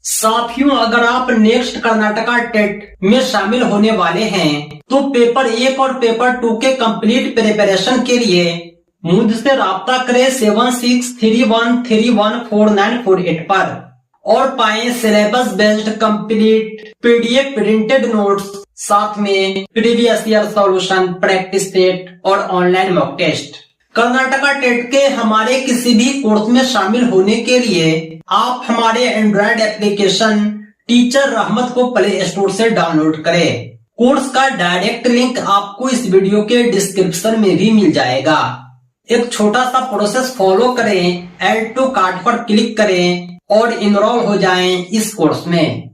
साथियों, अगर आप नेक्स्ट कर्नाटका टेट में शामिल होने वाले हैं तो पेपर 1 और पेपर 2 के कंप्लीट प्रिपरेशन के लिए मुझसे राब्ता करें 7631314948 पर और पाएं syllabus based complete PDF printed notes, साथ में previous year solution, practice set और online mock test. Karnataka TET के हमारे किसी भी कोर्स में शामिल होने के लिए आप हमारे एंड्रॉइड एप्लीकेशन टीचर रहमत को प्ले स्टोर से डाउनलोड करें। कोर्स का डायरेक्ट लिंक आपको इस वीडियो के डिस्क्रिप्शन में भी मिल जाएगा। एक छोटा सा प्रोसेस फॉलो करें, ऐड टू कार्ट पर क्लिक करें और इनरोल हो जाएं इस कोर्स में।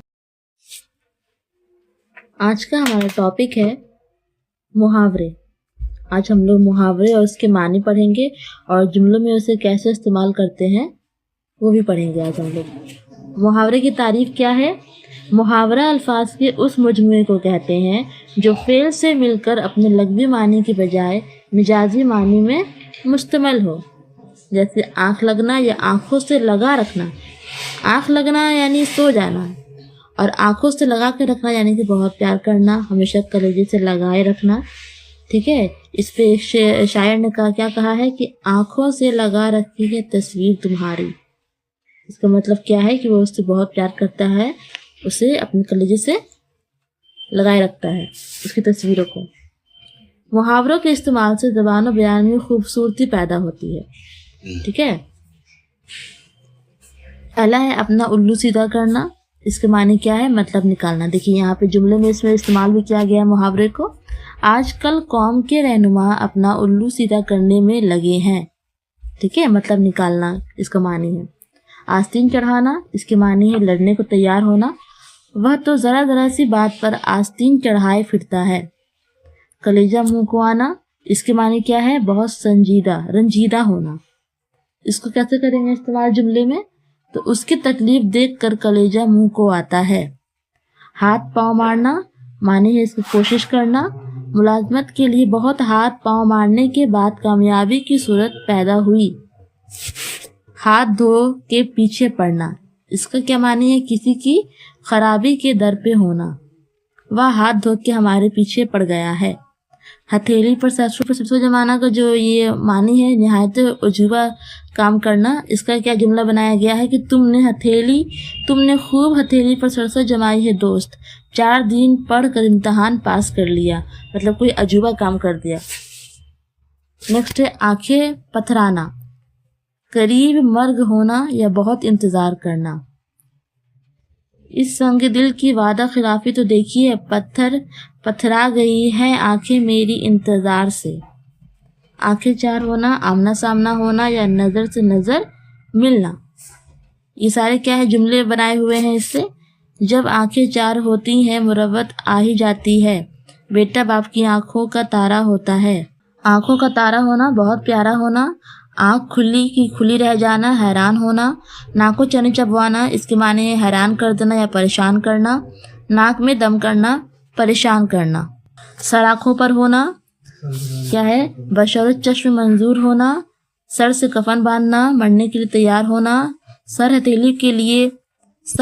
आज का हमारा टॉपिक है मुहावरे। आज हम लोग मुहावरे और उसके मानी पढ़ेंगे और जुमलों में उसे कैसे इस्तेमाल करते हैं वो भी पढ़ेंगे आज हम लोग। मुहावरे की तारीफ क्या है? मुहावरा अल्फाज के उस मजमूए को कहते हैं जो फेल से मिलकर अपने लग़वी मानी की बजाय मिजाजी मानी में मुश्तमिल हो। जैसे आँख लगना या आँखों से लगा रखना। आँख लगना यानी सो जाना और आँखों से लगा के रखना यानी कि बहुत प्यार करना, हमेशा कलेजे से लगाए रखना। ठीक है, इस पे एक शायर ने क्या कहा है कि आँखों से लगा रखी है तस्वीर तुम्हारी। इसका मतलब क्या है कि वो उससे बहुत प्यार करता है, उसे अपने कलेजे से लगाए रखता है उसकी तस्वीरों को। मुहावरों के इस्तेमाल से ज़बान और बयान में खूबसूरती पैदा होती है। ठीक है, पहला है अपना उल्लू सीधा करना। इसके माने क्या है? मतलब निकालना। देखिए यहाँ पे जुमले में इसमें इस्तेमाल भी किया गया है मुहावरे को। आजकल कौम के रहनुमा अपना उल्लू सीधा करने में लगे हैं। ठीक है, मतलब निकालना इसका मानी है। आस्तीन चढ़ाना, इसके मानी है लड़ने को तैयार होना। वह तो ज़रा ज़रा सी बात पर आस्तीन चढ़ाए फिरता है। कलेजा मुँह को आना, इसके मानी क्या है? बहुत संजीदा, रंजीदा होना। इसको कैसे करेंगे इस्तेमाल जुमले में? तो उसकी तकलीफ देख कर कलेजा मुँह को आता है। हाथ पाँव मारना, मानी है इसकी कोशिश करना। मुलाजमत के लिए बहुत हाथ पाँव मारने के बाद कामयाबी की सूरत पैदा हुई। हाथ धो के पीछे पड़ना, इसका क्या मानी है? किसी की खराबी के दर पे होना। वह हाथ धो के हमारे पीछे पड़ गया है। हथेली पर सरसों जमाना का जो ये मानी है नहायत अजूबा काम करना। इसका क्या जुमला बनाया गया है कि तुमने खूब हथेली पर सरसों जमाई है दोस्त, 4 दिन पढ़ कर इम्तहान पास कर लिया। मतलब कोई अजूबा काम कर दिया। नेक्स्ट है आंखें पथराना, करीब मर्ग होना या बहुत इंतजार करना। इस संग दिल की वादा खिलाफी तो देखिए, पथरा गई है आंखें मेरी इंतजार से। आंखें चार होना, आमना सामना होना या नज़र से नज़र मिलना। ये सारे क्या है? जुमले बनाए हुए हैं इससे। जब आंखें चार होती हैं मुरव्वत आ ही जाती है। बेटा बाप की आंखों का तारा होता है। आंखों का तारा होना, बहुत प्यारा होना। आँख खुली की खुली रह जाना, हैरान होना। नाकों चने चबवाना, इसके माने है हैरान कर देना या परेशान करना। नाक में दम करना, परेशान करना। सर आँखों पर होना क्या है? बशरत चश्म मंजूर होना। सर से कफन बांधना, मरने के लिए तैयार होना। सर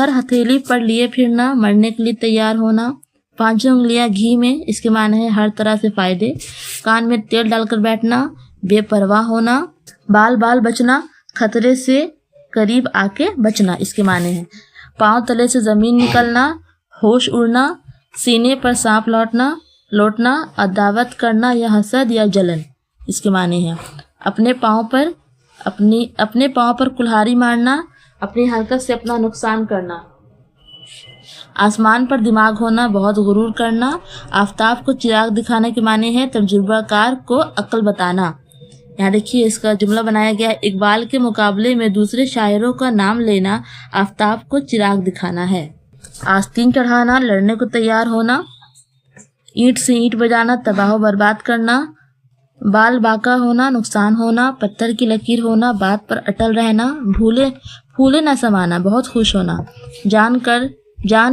हथेली पर लिए फिरना, मरने के लिए तैयार होना। 5 उंगलियां घी में, इसके माने है हर तरह से फायदे। कान में तेल डालकर बैठना, बेपरवाह होना। बाल बचना, खतरे से करीब आके बचना, इसके माने हैं। पाँव तले से जमीन निकलना, होश उड़ना। सीने पर सांप लौटना, अदावत करना या हसद या जलन, इसके माने हैं। अपने पाँव पर कुल्हाड़ी मारना, अपनी हरकत से अपना नुकसान करना। आसमान पर दिमाग होना, बहुत गुरूर करना। आफताब को चिराग दिखाने के माने हैं तजुर्बाकार को अक्ल बताना। यहाँ देखिए इसका जुमला बनाया गया है। इकबाल के मुकाबले में दूसरे शायरों का नाम लेना, आफताब को चिराग दिखाना है। आस्तीन चढ़ाना, लड़ने को तैयार होना। ईंट से ईंट बजाना, तबाह बर्बाद करना। बाल बाका होना, नुकसान होना। पत्थर की लकीर होना, बात पर अटल रहना। फूले न समाना, बहुत खुश होना। जान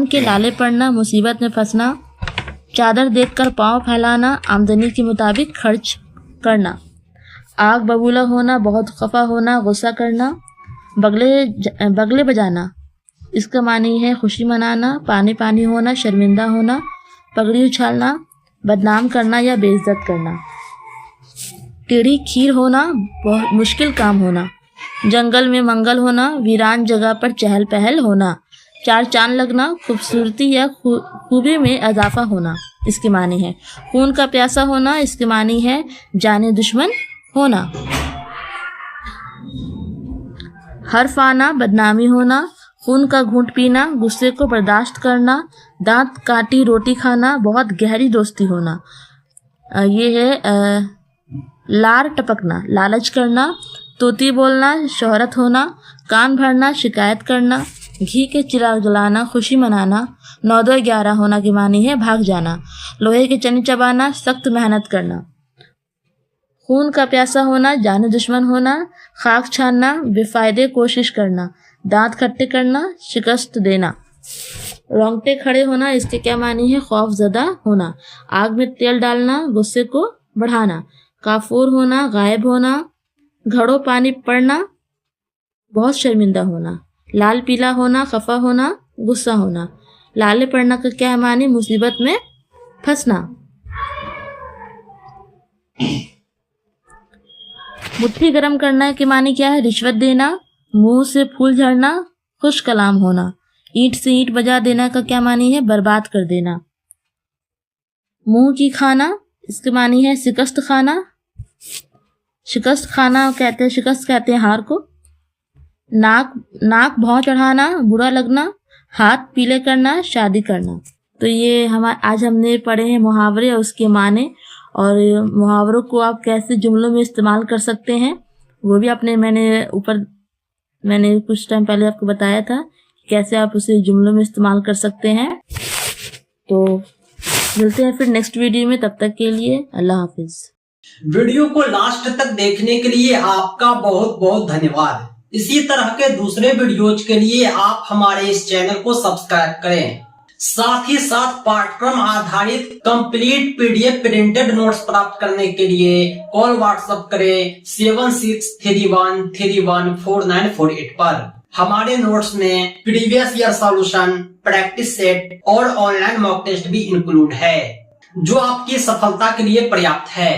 के लाले पड़ना, मुसीबत में फंसना। चादर देखकर पाँव फैलाना, आमदनी के मुताबिक खर्च करना। आग बबूला होना, बहुत खफा होना, गुस्सा करना। बगले बजाना, اس کا معنی ہے خوشی منانا، پانی پانی ہونا، شرمندہ ہونا، پگڑی اچھالنا، بدنام کرنا یا بے عزت کرنا۔ ٹیڑھی کھیر ہونا، بہت مشکل کام ہونا، جنگل میں منگل ہونا، ویران جگہ پر چہل پہل ہونا، چار چاند لگنا، خوبصورتی یا خوبی میں اضافہ ہونا، اس کے معنی ہے خون کا پیاسا ہونا، اس کے معنی ہے جانے دشمن ہونا۔ حرف آنا، بدنامی ہونا، خون کا گھونٹ پینا، غصے کو برداشت کرنا، دانت کاٹی روٹی کھانا، بہت گہری دوستی ہونا۔ یہ ہے لار ٹپکنا، لالچ کرنا، طوطی بولنا، شہرت ہونا، کان بھرنا، شکایت کرنا، گھی کے چراغ جلانا، خوشی منانا، 9-2-11 ہونا کے معنی ہے بھاگ جانا، لوہے کے چنے چبانا، سخت محنت کرنا۔ خون کا پیاسا ہونا، جانے دشمن ہونا، خاک چھاننا، بے فائدے کوشش کرنا، دانت کھٹے کرنا، شکست دینا۔ رونگٹے کھڑے ہونا، اس کے کیا معنی ہے خوف زدہ ہونا، آگ میں تیل ڈالنا، غصے کو بڑھانا، کافور ہونا، غائب ہونا، گھڑوں پانی پڑنا، بہت شرمندہ ہونا، لال پیلا ہونا، خفا ہونا، غصہ ہونا۔ لالے پڑنا کا کیا معنی مصیبت میں پھنسنا۔ مٹھی گرم کرنا کے معنی کیا ہے رشوت دینا، منہ سے پھول جھڑنا، خوش کلام ہونا۔ اینٹ سے اینٹ بجا دینا کا کیا معنی ہے برباد کر دینا۔ منہ کی کھانا، اس کے معنی ہے شکست کھانا، شکست کھانا کہتے ہیں، شکست کہتے ہیں ہار کو۔ ناک بھاؤں چڑھانا، برا لگنا، ہاتھ پیلے کرنا، شادی کرنا۔ تو یہ آج ہم نے پڑھے ہیں محاورے اور اس کے معنی، اور محاوروں کو آپ کیسے جملوں میں استعمال کر سکتے ہیں وہ بھی میں نے کچھ ٹائم پہلے آپ کو بتایا تھا کیسے آپ اسے جملوں میں استعمال کر سکتے ہیں۔ تو ملتے ہیں پھر نیکسٹ ویڈیو میں، تب تک کے لیے اللہ حافظ۔ ویڈیو کو لاسٹ تک دیکھنے کے لیے آپ کا بہت بہت دھنیواد۔ اسی طرح کے دوسرے ویڈیوز کے لیے آپ ہمارے اس چینل کو سبسکرائب کریں، ساتھ ہی ساتھ پاٹھکرم آدھارت کمپلیٹ PDF پرنٹڈ نوٹس پراپت کرنے کے لیے کال واٹس ایپ کریں 7631314948 پر۔ ہمارے نوٹس میں previous year solution, practice set اور آن لائن موک ٹیسٹ بھی انکلوڈ ہے، جو آپ کی سفلتا کے لیے پریاپت ہے۔